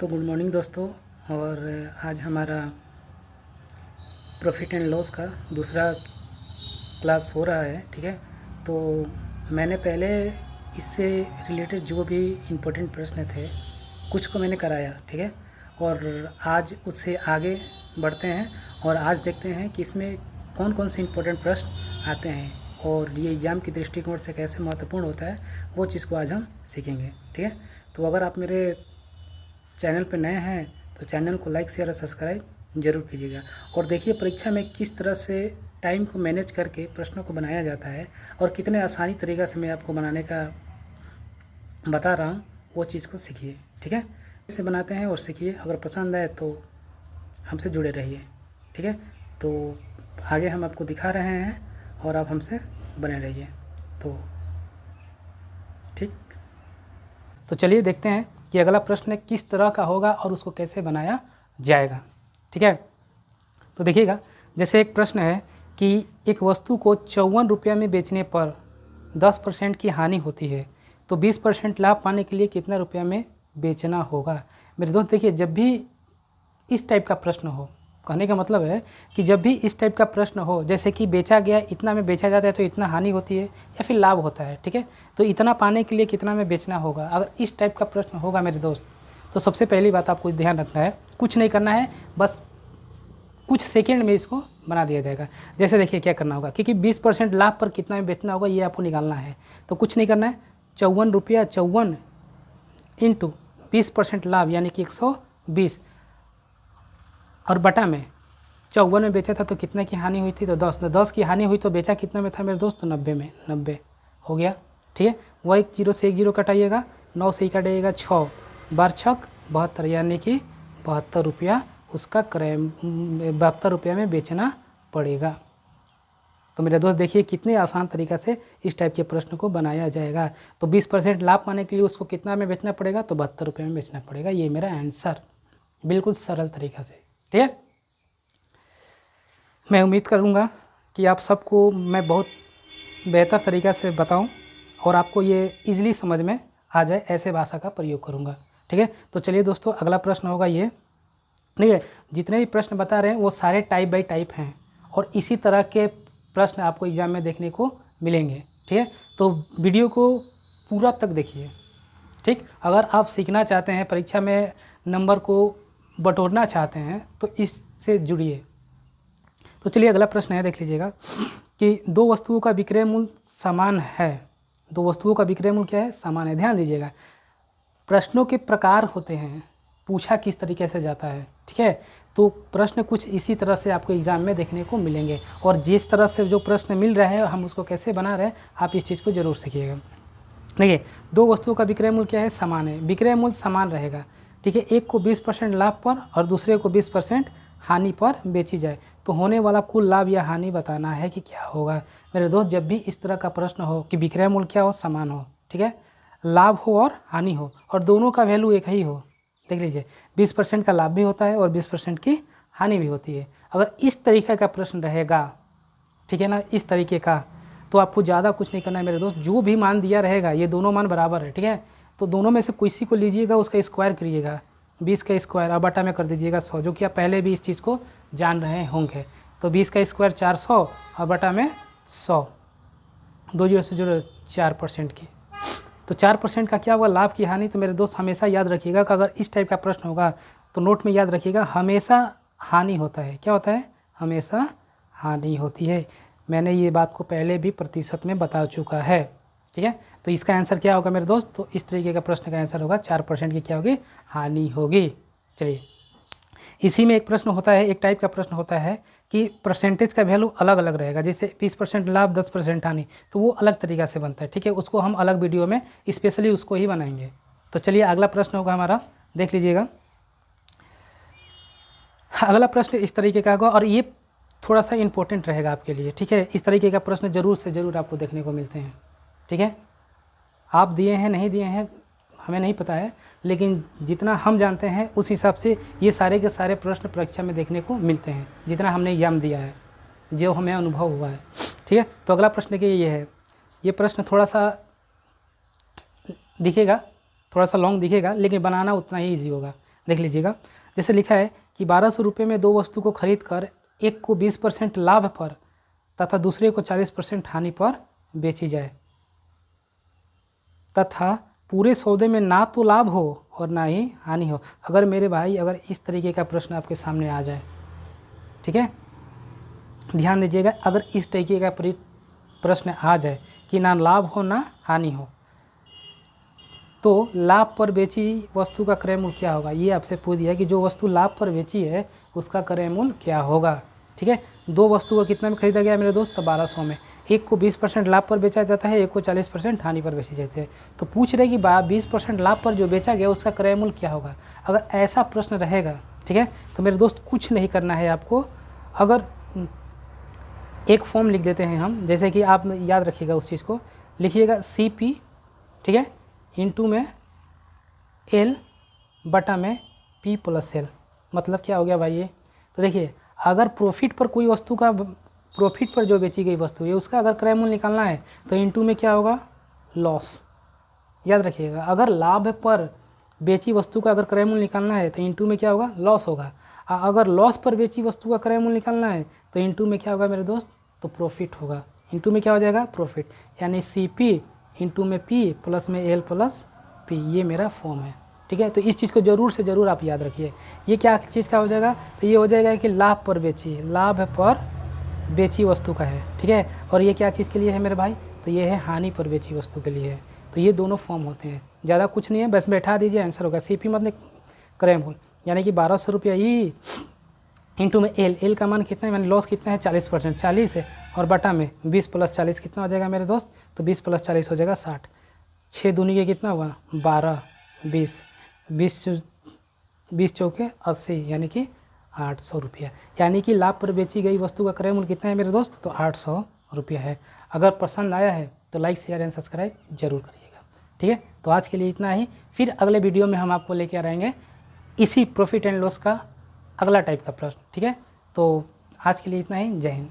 तो good morning दोस्तों। और आज हमारा प्रॉफिट एंड लॉस का दूसरा क्लास हो रहा है। ठीक है, तो मैंने पहले इससे रिलेटेड जो भी इम्पोर्टेंट प्रश्न थे कुछ को मैंने कराया। ठीक है, और आज उससे आगे बढ़ते हैं और आज देखते हैं कि इसमें कौन कौन से इम्पोर्टेंट प्रश्न आते हैं और ये एग्ज़ाम की दृष्टिकोण से कैसे महत्वपूर्ण होता है वो चीज़ को आज हम सीखेंगे। ठीक है, तो अगर आप मेरे चैनल पर नए हैं तो चैनल को लाइक शेयर और सब्सक्राइब ज़रूर कीजिएगा। और देखिए परीक्षा में किस तरह से टाइम को मैनेज करके प्रश्नों को बनाया जाता है और कितने आसानी तरीक़ा से मैं आपको बनाने का बता रहा हूँ, वो चीज़ को सीखिए। ठीक है, इसे बनाते हैं और सीखिए। अगर पसंद आए तो हमसे जुड़े रहिए। ठीक है, तो आगे हम आपको दिखा रहे हैं और आप हमसे बने रहिए। तो ठीक, तो चलिए देखते हैं कि अगला प्रश्न किस तरह का होगा और उसको कैसे बनाया जाएगा। ठीक है, तो देखिएगा, जैसे एक प्रश्न है कि एक वस्तु को 54 रुपये में बेचने पर 10% की हानि होती है, तो 20% लाभ पाने के लिए कितना रुपया में बेचना होगा। मेरे दोस्त देखिए, जब भी इस टाइप का प्रश्न हो, कहने का मतलब है कि जब भी इस टाइप का प्रश्न हो, जैसे कि बेचा गया इतना में बेचा जाता है तो इतना हानि होती है या फिर लाभ होता है। ठीक है, तो इतना पाने के लिए कितना में बेचना होगा, अगर इस टाइप का प्रश्न होगा मेरे दोस्त, तो सबसे पहली बात आपको ध्यान रखना है, कुछ नहीं करना है, बस कुछ सेकंड में इसको बना दिया जाएगा। जैसे देखिए क्या करना होगा, क्योंकि 20% लाभ पर कितना में बेचना होगा ये आपको निकालना है। तो कुछ नहीं करना है, 54 रुपया 54 इंटू 20% लाभ यानी कि 120 और बटा में 54 में बेचा था तो कितने की हानि हुई थी, तो 10 की हानि हुई तो बेचा कितना में था मेरे दोस्त, तो 90 में, 90 हो गया। ठीक है, वह एक 0 से 1 0 कटाइएगा, 9 से ही कटाइएगा, 6 बार 6 72 यानी कि 72 रुपया उसका क्रय 72 रुपया में बेचना पड़ेगा। तो मेरे दोस्त देखिए कितने आसान तरीक़ा से इस टाइप के प्रश्न को बनाया जाएगा। तो 20% लाभ पाने के लिए उसको कितना में बेचना पड़ेगा, तो 72 रुपये में बेचना पड़ेगा। ये मेरा आंसर, बिल्कुल सरल तरीक़ा से। ठीक है, मैं उम्मीद करूँगा कि आप सबको मैं बहुत बेहतर तरीक़ा से बताऊँ और आपको ये ईज़िली समझ में आ जाए, ऐसे भाषा का प्रयोग करूँगा। ठीक है, तो चलिए दोस्तों, अगला प्रश्न होगा ये। नहीं है, जितने भी प्रश्न बता रहे हैं वो सारे टाइप बाय टाइप हैं और इसी तरह के प्रश्न आपको एग्ज़ाम में देखने को मिलेंगे। ठीक है, तो वीडियो को पूरा तक देखिए। ठीक, अगर आप सीखना चाहते हैं, परीक्षा में नंबर को बटोरना चाहते हैं तो इससे जुड़िए। तो चलिए अगला प्रश्न है, देख लीजिएगा कि दो वस्तुओं का विक्रय मूल्य समान है। दो वस्तुओं का विक्रय मूल्य क्या है, समान है। ध्यान दीजिएगा, प्रश्नों के प्रकार होते हैं, पूछा किस तरीके से जाता है। ठीक है, तो प्रश्न कुछ इसी तरह से आपको एग्ज़ाम में देखने को मिलेंगे और जिस तरह से जो प्रश्न मिल रहे हैं हम उसको कैसे बना रहे हैं, आप इस चीज़ को ज़रूर सीखिएगा। देखिए, दो वस्तुओं का विक्रय मूल्य क्या है, समान है। विक्रय मूल्य समान रहेगा। ठीक है, एक को 20% लाभ पर और दूसरे को 20% हानि पर बेची जाए तो होने वाला कुल लाभ या हानि बताना है कि क्या होगा। मेरे दोस्त, जब भी इस तरह का प्रश्न हो कि विक्रय मूल्य क्या हो, समान हो, ठीक है, लाभ हो और हानि हो और दोनों का वैल्यू एक ही हो, देख लीजिए 20% का लाभ भी होता है और 20% की हानि भी होती है। अगर इस तरीके का प्रश्न रहेगा, ठीक है ना, इस तरीके का, तो आपको ज़्यादा कुछ नहीं करना है मेरे दोस्त। जो भी मान दिया रहेगा, ये दोनों मान बराबर है, ठीक है, तो दोनों में से किसी को लीजिएगा, उसका स्क्वायर करिएगा, 20 का स्क्वायर और बटा में कर दीजिएगा 100, जो कि आप पहले भी इस चीज़ को जान रहे होंगे। तो 20 का स्क्वायर 400 और बटा में 100, 2 जीरो से जुड़े 4% की, तो 4% का क्या होगा, लाभ की हानि। तो मेरे दोस्त हमेशा याद रखिएगा कि अगर इस टाइप का प्रश्न होगा तो नोट में याद रखिएगा, हमेशा हानि होता है। क्या होता है, हमेशा हानि होती है। मैंने ये बात को पहले भी प्रतिशत में बता चुका है। ठीक है, तो इसका आंसर क्या होगा मेरे दोस्त, तो इस तरीके का प्रश्न का आंसर होगा 4% की क्या होगी, हानि होगी। चलिए, इसी में एक प्रश्न होता है, एक टाइप का प्रश्न होता है कि परसेंटेज का वैल्यू अलग अलग रहेगा। जैसे 20% लाभ 10% हानि, तो वो अलग तरीक़ा से बनता है। ठीक है, उसको हम अलग वीडियो में स्पेशली उसको ही बनाएंगे। तो चलिए अगला प्रश्न होगा हमारा, देख लीजिएगा। अगला प्रश्न इस तरीके का होगा और ये थोड़ा सा इम्पोर्टेंट रहेगा आपके लिए। ठीक है, इस तरीके का प्रश्न ज़रूर से ज़रूर आपको देखने को मिलते हैं। ठीक है, आप दिए हैं नहीं दिए हैं हमें नहीं पता है, लेकिन जितना हम जानते हैं उस हिसाब से ये सारे के सारे प्रश्न परीक्षा में देखने को मिलते हैं, जितना हमने एग्जाम दिया है, जो हमें अनुभव हुआ है। ठीक है, तो अगला प्रश्न देखिए ये है। ये प्रश्न थोड़ा सा दिखेगा, थोड़ा सा लॉन्ग दिखेगा, लेकिन बनाना उतना ही ईजी होगा। देख लीजिएगा। जैसे लिखा है कि 1200 रुपये में 2 वस्तु को खरीद कर एक को 20% लाभ पर तथा दूसरे को 40% हानि पर बेची जाए तथा पूरे सौदे में ना तो लाभ हो और ना ही हानि हो। अगर मेरे भाई अगर इस तरीके का प्रश्न आपके सामने आ जाए, ठीक है, ध्यान दीजिएगा, अगर इस तरीके का प्रश्न आ जाए कि ना लाभ हो ना हानि हो, तो लाभ पर बेची वस्तु का क्रय मूल्य क्या होगा। ये आपसे पूछ दिया कि जो वस्तु लाभ पर बेची है उसका क्रय मूल्य क्या होगा। ठीक है, 2 वस्तु को कितना में खरीदा गया मेरे दोस्त, तो 1200 में। एक को 20% लाभ पर बेचा जाता है, एक को 40% हानि पर बेची जाती है। तो पूछ रहे कि 20% लाभ पर जो बेचा गया उसका क्रय मूल्य क्या होगा। अगर ऐसा प्रश्न रहेगा, ठीक है, तो मेरे दोस्त कुछ नहीं करना है आपको। अगर एक फॉर्म लिख देते हैं हम, जैसे कि आप याद रखिएगा उस चीज़ को, लिखिएगा CP, ठीक है, इंटू में L बटा में P प्लस L। मतलब क्या हो गया भाई ये, तो देखिए अगर प्रॉफिट पर कोई वस्तु का, प्रॉफिट पर जो बेची गई वस्तु है उसका अगर क्रय मूल्य निकालना है तो इंटू में क्या होगा, लॉस। याद रखिएगा, अगर लाभ पर बेची वस्तु का अगर क्रय मूल्य निकालना है तो इंटू में क्या होगा, लॉस होगा। अगर लॉस पर बेची वस्तु का क्रय मूल्य निकालना है तो इंटू में क्या होगा मेरे दोस्त, तो प्रॉफिट होगा। इंटू में क्या हो जाएगा, प्रॉफिट। यानी CP इंटू में P प्लस में L प्लस P, ये मेरा फॉर्म है। ठीक है, तो इस चीज़ को ज़रूर से ज़रूर आप याद रखिए। ये क्या चीज़ का हो जाएगा, तो ये हो जाएगा कि लाभ पर बेची, लाभ पर बेची वस्तु का है। ठीक है, और ये क्या चीज़ के लिए है मेरे भाई, तो ये है हानि पर बेची वस्तु के लिए है। तो ये दोनों फॉर्म होते हैं, ज़्यादा कुछ नहीं है, बस बैठा दीजिए, आंसर होगा। CP मतलब क्रय मूल्य, यानी कि 1200 रुपया ही इंटू में L का मान कितना है, मैंने लॉस कितना है 40%, 40 है, और बटा में 20 प्लस 40 कितना हो जाएगा मेरे दोस्त, तो 20 प्लस 40 हो जाएगा 60। 6 दूनी के कितना हुआ 12, 20 चौके 80, यानी कि 800 रुपया। यानी कि लाभ पर बेची गई वस्तु का क्रय मूल्य कितना है मेरे दोस्त, तो 800 रुपया है। अगर पसंद आया है तो लाइक शेयर एंड सब्सक्राइब जरूर करिएगा। ठीक है, तो आज के लिए इतना ही, फिर अगले वीडियो में हम आपको लेके आ रहेंगे इसी प्रॉफिट एंड लॉस का अगला टाइप का प्रश्न। ठीक है, तो आज के लिए इतना ही, जय हिंद।